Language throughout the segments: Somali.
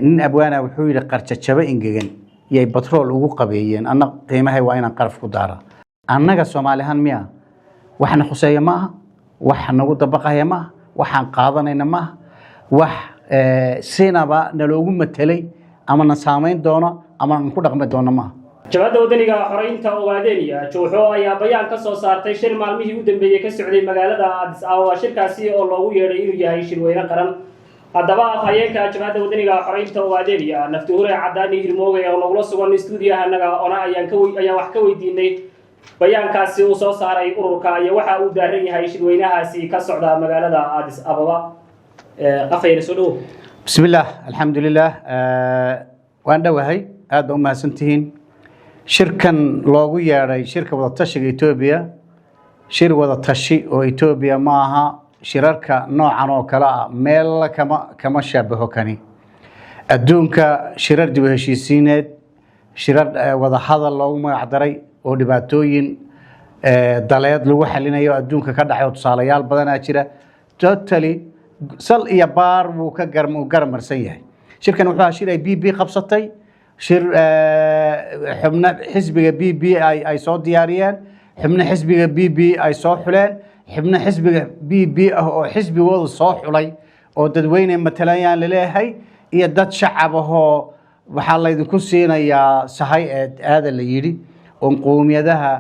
nin abwaana wuxuu yiri qarjajaba ingegan yay batrool ugu qabeeyeen anna qiimahay waa inaan qaraf ku daara annaga Soomaalihan miya waxna khuseeyo ma wax nagu dabaqaya ma waxaan qaadanayna ma wax sinaba naloogu matalay ama na saameyn doono ama ku dhaqmi doono ma jabada wadaniga xoreynta Ogaadeniya Jooxo ayaa bayaan ka soo saartay shir maalmihii u dambeeyay ka socday magaalada Addis Ababa shirkaasi oo loogu yeeray inuu yahay shir weyne qaran haddaba afhayeenka jabada wadaniga xoreynta Ogaadeniya Naftuure Cadaani Hirmooge oo lagula sugan stuudiyaha anaga ona ayaan wax ka weydiinay bayaankaasi uu soo saaray ururka iyo waxa uu daaran yahay shir weynahaasi ka socda magaalada Addis Ababa afhayeen soo dhaw bismillaah alxamdulillaah waan dhawahay aad u mahadsantihiin shirkan loogu yeeray shirka wada tashiga Itoobiya shir wada tashi oo Itoobiya ma aha shirarka noocan oo kala meel kama shabaho kani adduunka shirar dib u heshiisiineed shirar wada hadal loogu magac daray oo dhibaatooyin daleed lagu xalinayo adduunka ka dhaxay tusaalayaal badan jira totally sal iyo baar wuu ka garmarsan yahay shirkan wuxuu shir ay BB qabsatay shir xubna xisbiga BB ay soo diyaariyeen xubna xisbiga BB ay soo xuleen xubna xisbiga BB oo xisbigoodu soo xulay oo dadweyne matalayaan leeyahay iyo dad shacab ah waxa la idinku siinayaa sahay aad la yiri oo qoomiyadaha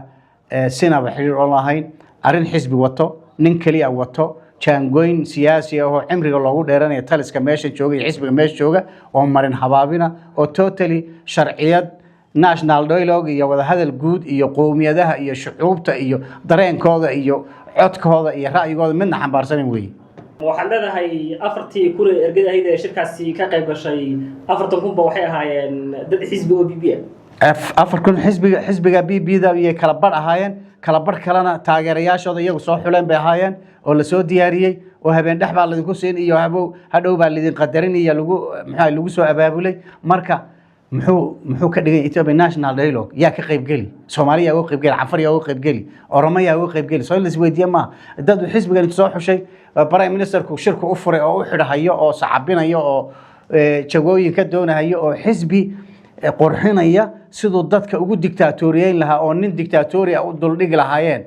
sinaba xiriir oo lahayn arin xisbi wato nin kaliya wato jaangoyn siyaasi oo cimriga loogu dheeranayo taliska meesha jooga iyo xisbiga meesha jooga oo marin habaabina oo totally sharciyad national dialogue iyo wada hadal guud iyo qoomiyadaha iyo shucuubta iyo dareenkooda iyo codkooda iyo ra'yigooda midna xambaarsan weey waxaan leedahay afartii kule ergadahayd ee shirkaasi ka qayb gashay 40 kun ba waxay ahaayeen dad xisbi oo BB afar kun xisbiga BB-da iyo kala bar ahaayeen kala bar kalena taageerayaashooda iyagu soo xuleen bay ahaayeen oo la soo diyaariyay oo habeen dhax baa la idinku siin iyo hadhow baa la idin qadarin iyo lagu soo abaabulay marka muxuu ka dhigay Ethiopia National Dialogue yaa ka qayb gali Soomaaliya oo qayb gali Afar yaa oo qayb gali Oromiya oo qayb gali Soomaaliya isweydiye ma dad xisbigan soo xushay Prime Ministerku shirku u furay oo u xidhayo oo sacabinayo oo jagooyin ka doonayo oo xisbi qorxinaya sidoo dadka ugu dictatoriyeyn lahaa oo nin dictatori u dul dhig lahaayeen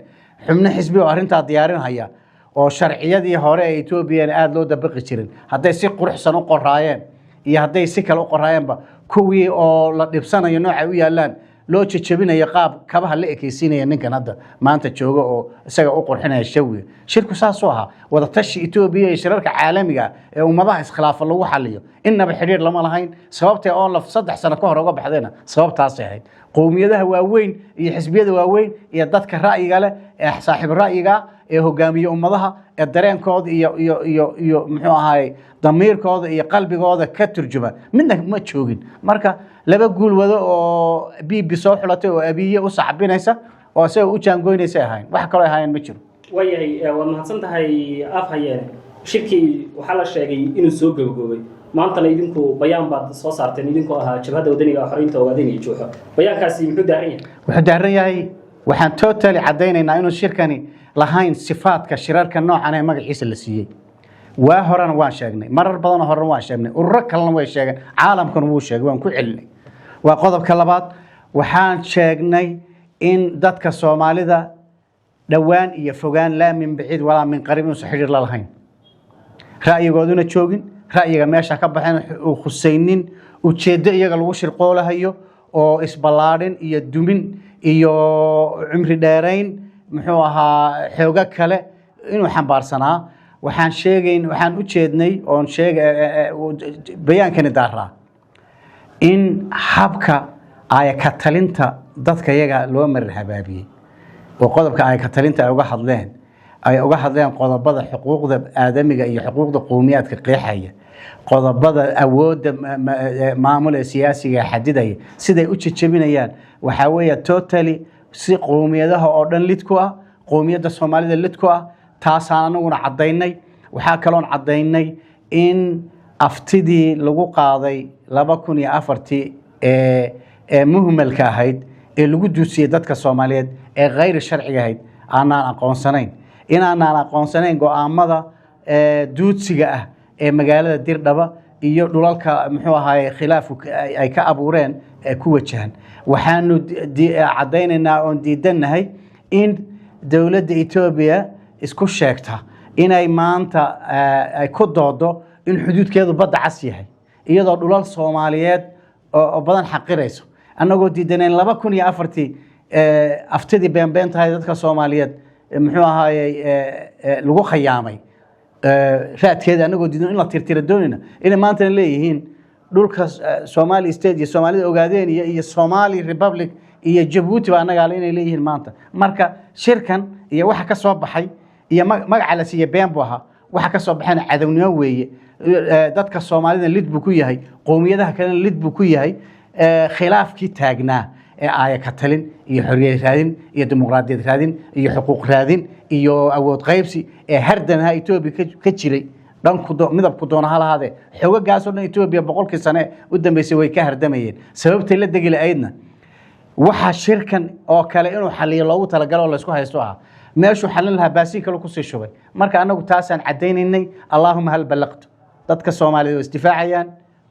xubno xisbi oo arinta diyaarinaya oo sharciyadii hore ee Ethiopia aad loo dabaqi jirin haday si quruxsan u qoraayeen iyo haday si kale u qoraayeenba kuwii oo la dhibsanayo nooca u yaalaan loo jajabinayo qaab kabaha la ekeysiinaya ninkan hadda maanta jooga oo isaga u qorxinaya shawi shirku saas oo aha wada tashi Ethiopia iyo shirarka caalamiga ee ummadaha iskhilaaf lagu xaliyo inaba xiriir lama lahayn sababtay oo la 3 sano ka hor uga baxdeena sababtaas ahayd qoomiyadaha waaweyn iyo xisbiyada waaweyn iyo dadka ra'yiga leh ee saaxiib ra'yiga ee hogaamiye ummadaha ee dareenkooda iyo muxuu ahaay damiirkooda iyo qalbigooda ka turjuma midna ma joogin marka laba guul wado oo BB soo xulatay oo abiye u sacbinaysa oo asay u jaangoynaysa ahayn wax kale ahayn ma jiro wayahay waa mahadsantahay afhayeen shirkii waxa la sheegay inuu soo gabagabay maanta la idinku bayaan baad soo saarteen idinku ahaa jabhada wadaniga xoreynta Ogaadeniya Jooxo bayaankaasi muxuu daaran yahay waxaan totally cadeynaynaa inuu shirkani lahayn sifaadka shirarka noocan ee magaciisa la siiyay waa horana waan sheegnay marar badan hore waan sheegnay ururo kalena way sheegeen caalamkan wuu sheegay waan ku celinay waa qodobka labaad waxaan sheegnay in dadka Soomaalida dhawaan iyo fogaan la min bixid wala min qarib inuu xiriir la lahayn ra'yigooduna joogin ra'yiga meesha ka baxeen oo khuseynin ujeedo iyaga lagu shirqoolahayo oo isbalaadin iyo dumin iyo cimri dheerayn muxuu ahaa xooga kale inuu xambaarsanaa waxaan u jeednay oo bayaankani daaraa in habka ay ka talinta dadka iyaga loo marin habaabiyay oo qodobka ay ka talinta ay uga hadleen qodobada xuquuqda aadamiga iyo xuquuqda qowmiyadka qeexaya qodobada awoodda maamul siyaasiga xadidaya siday u jajabinayaan waxa weeye totally si qowmiyadaha oo dhan lid ku ah qowmiyada Soomaalida lid ku ah taasaan anaguna cadeynay waxa kale oo cadeynay in aftidii lagu qaaday 2004 ee muhmalka ahayd ee lagu duusiyay dadka Soomaaliyeed ee غير sharciga ahayd aanan aqoonsanayn go'aamada duudsiga ah ee magaalada Dirdhaba iyo dhulalka muxuu ahaay khilaafku ay ka abuureen ku wajahan waxaanu cadaynaynaa oon diidanahay in dowladda Ethiopia isku sheegta inay maanta ay ku doodo in xuduudkeedu badda cas yahay iyadoo dhulal Soomaaliyeed oo badan xaqirayso annagoo diidaneen 2004 aftadii beenbeentahay dadka Soomaaliyeed muxuu ahaayay lagu khiyaamay raadkeeda annagoo diidan in la tirtiro doonina in maanta leeyihiin dhulka Somali State iyo Soomaalida ogaadeen iyo Somali Republic iyo Djibouti baa annaga inay leeyihiin maanta marka shirkan iyo waxa ka soo baxay iyo magaca la siiyay been buu ahaa waxa ka soo baxayna cadawnimo weeye dadka Soomaalida lid buu ku yahay qoomiyadaha kale lid buu ku yahay khilaafkii taagnaa ay ka talin iyo xorriyad raadin iyo dimuqraadiyad raadin iyo xuquuq raadin iyo awood qaybsi hardanaha Ethiopia ka jiray dhanku midabku doona halaade xoogagaas oo dhan Ethiopia boqolkii sano u dambeysay way ka hardamayeen sababtay la degil aydna waxa shirkan oo kale inuu xaliyo loogu talagalo la isku haysto meeshu xalin laha baasiin kale ku sii shubay marka anagu taasaan cadaynaynay Allahumma hal balaqto dadka Soomaaliyeed oo istifaacayaan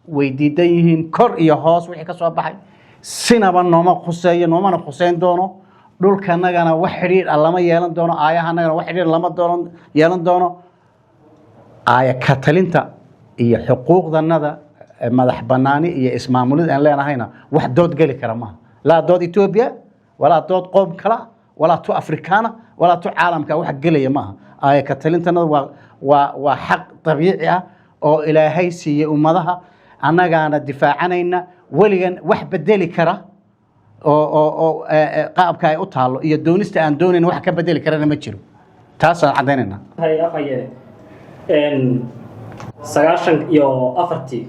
way diidan yihiin kor iyo hoos wixii ka soo baxay sinaba nooma khuseeyo noomana khuseyn doono dhulkanagana wax xiriir lama yeelan doono aayahanagana wax xiriir lama doono yeelan doono aaya ka talinta iyo xuquuqdanada madax banaani iyo ismaamulid aan leenahayna wax dood gali kara ma la dood Ethiopia wala dood qoom kala wala tu Afrikaana wala tu caalamka wax galaya ma aaya ka talintana waa xaq dabiici ah oo Ilaahay siiyay ummadaha annagaana difaacanayna waligan wax bedeli kara oo qaabka ay u taalo iyo doonista aan doonayn wax ka bedeli karana ma jiro taas aan cadaynayna hay afayeen sagaashan iyo afartii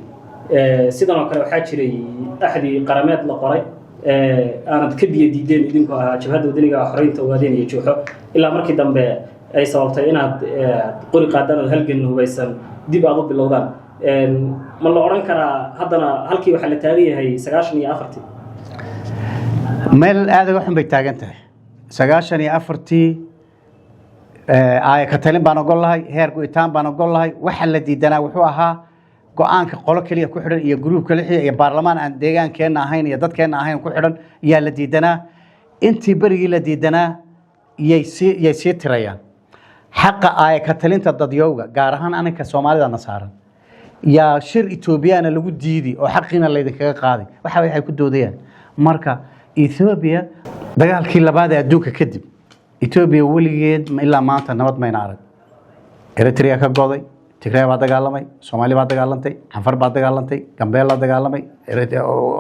sidan oo kale waxaa jiray axdi qarameed la qoray aanad ka biyo diideen idinku jabhadda wadaniga xoreynta ogaadeen iyo jooxo ilaa markii dambe ay sababtay inaad qori qaadaan halgan hubaysan dib aad u bilowdaan ma la oran karaa haddana halkii waxa la taagan yahay 94 meel aad uga xun bay taagan tahay 94 ay ka talin baan ogol lahay heer go'itaan baan ogol lahay waxa la diidanaa wuxuu ahaa go'aanka qolo kaliya ku xidhan iyo group kale iyo baarlamaan aan deegaankeena ahayn iyo dadkeena ahayn ku xidhan yaa la diidanaa intii barigii la diidanaa yay si tirayaan xaqa ay ka talinta dadyowga gaar ahaan anaka Soomaalida nasaaran يا شر إثيوبيا لو جديدي أو حقنا اللي ذكر قاضي وحاول يحكوا دوديان مركا إثيوبيا دجال كل بعد أدوك كذب إثيوبيا وليد إلا ما أنت نبض ما ينعرض إريتريا كقاضي تكرار بعد قالمي سومالي بعد قالنتي حفر بعد قالنتي كمبيل بعد قالمي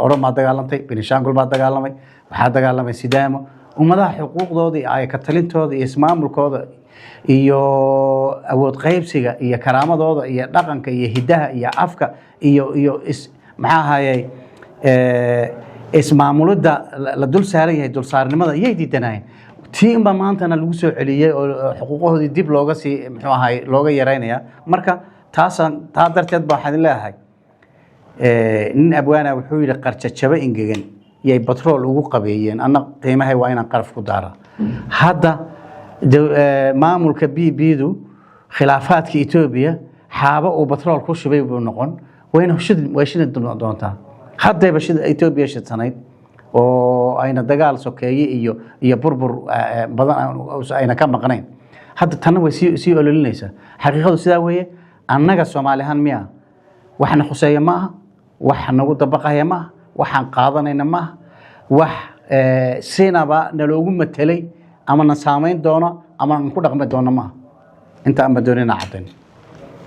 أوروم بعد قالنتي بنشانغول بعد قالمي وحد قالمي سيدامو وماذا حقوق دودي آية كتلين تودي اسمام الكود iyo awood qaybsiga iyo karaamadooda iyo dhaqanka iyo hidaha iyo afka iyo maxaa hayay ismaamulada la dul saaran yahay dul saarnimada ay diidanayeen tii in ba maantana lagu soo celiyay oo xuquuqoodii dib looga sii muxuu ahay looga yareynaya marka taa darteed baa waxaan leeyahay nin abwaana wuxuu yiri qarjajaba ingegan yay batrool ugu qabeeyeen anna qiimahay waa inaan qaraf ku daara hadda maamulka BBdu khilaafaadka Ethiopia xaaba oo batrool ku shubay buu noqon wayna shid doontaa hadda bashida Ethiopia shidsaneyd oo ayna dagaal sokeeyay iyo burbur badan ayna ka maqnayn hadda tan way si ololinaysa xaqiiqadu sidaa weeye annaga Soomaalihan miya waxna khuseeyo ma aha wax nagu dabaqaya ma waxaan qaadanayna ma wax sinaba naloogu matalay ama nasaameyn doono ama ku dhaqmi doono ma inta aan badoonina cadeen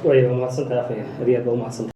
way ma santaa afay hadiya ma santaa